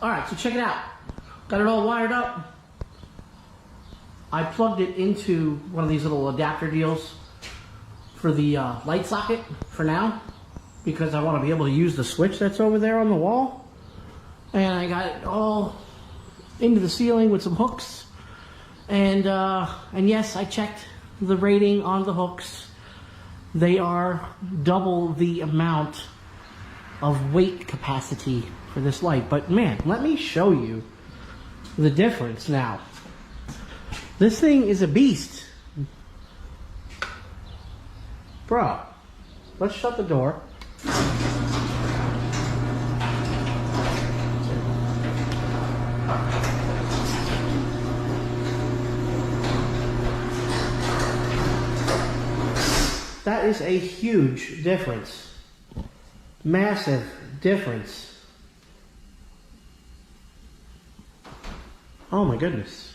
Alright, so check it out. Got it all wired up. I plugged it into one of these little adapter deals for the light socket for now, because I want to be able to use the switch that's over there on the wall. And I got it all into the ceiling with some hooks. And yes, I checked the rating on the hooks. They are double the amount of weight capacity for this light. But man, let me show you the difference now. This thing is a beast. Bro, let's shut the door. That is a huge difference. Massive difference. Oh my goodness.